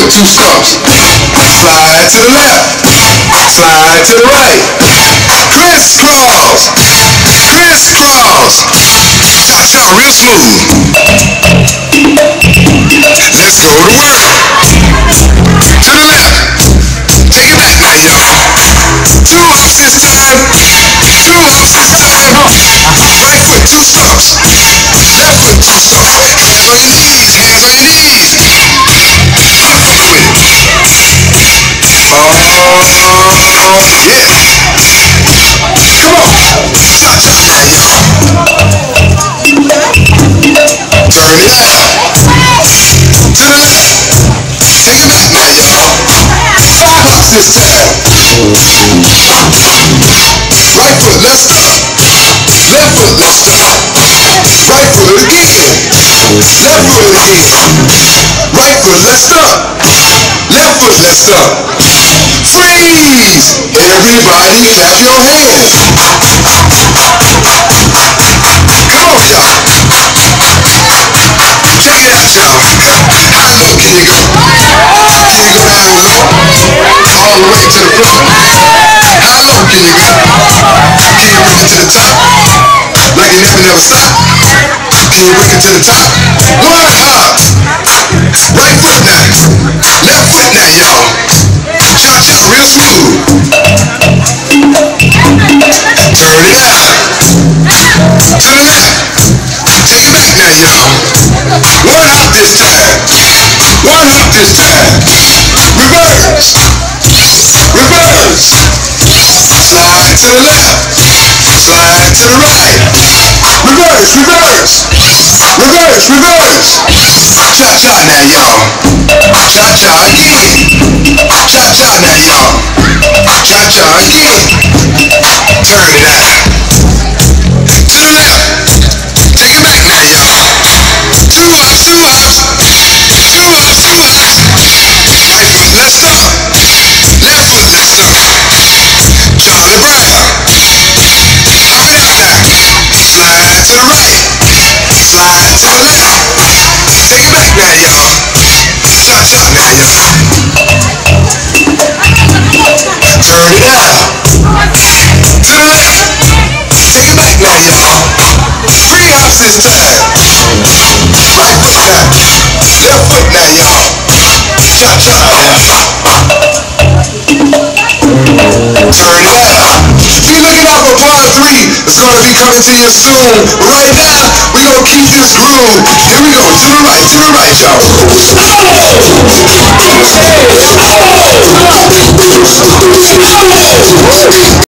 with two stumps. Slide to the left, slide to the right. Crisscross, crisscross. Cha-cha real smooth. Let's go to work. To the left. Take it back now, y'all. Two hops this time. Two hops this time. Right foot, two stumps. Left foot, two stumps. Hands on your knees, hands on your knees. I'm fucking with it. Oh, yeah. Come on. Cha-cha now, y'all. Turn it out. To the left. Take it back now, y'all. Five hops this time. Right foot, let's stop. Left foot, let's stop. Right foot again. Left foot again. Right foot, let's stop. Left foot, let's stop. Freeze! Everybody clap your hands. Come on, y'all. Check it out, y'all. How low can you go? Can you go down low? All the way to the front? How low can you go? Can you bring it to the top? Like you never stop? Can you bring it to the top? One hop. Right foot now. Left foot now, y'all. Cha-cha real smooth. Turn it out. To the left. Take it back now, y'all. One hop this time. One hop this time. Reverse. Reverse. Slide to the left. Slide to the right. Reverse, reverse. Reverse, reverse. Cha-cha now, y'all. Cha-cha again. Cha-cha now, y'all. Cha-cha again. Turn it out. To the left. Take it back now, y'all. Two hops, two hops. Two hops, two hops. Right foot, let's stop. Left foot, let's stop. Charlie Brown. Hop it out now. Slide to the right. Slide to the left. Take it back now, y'all. Cha-cha now, y'all. Turn it out. To the left. Take it back now, y'all. Three hops this time. Right foot now. Left foot now, y'all. Cha-cha now. Turn it out. Be looking out for part 3. It's going to be coming to you soon. But right now, we're going to keep this groove. Here we go. To the right, y'all. Oh!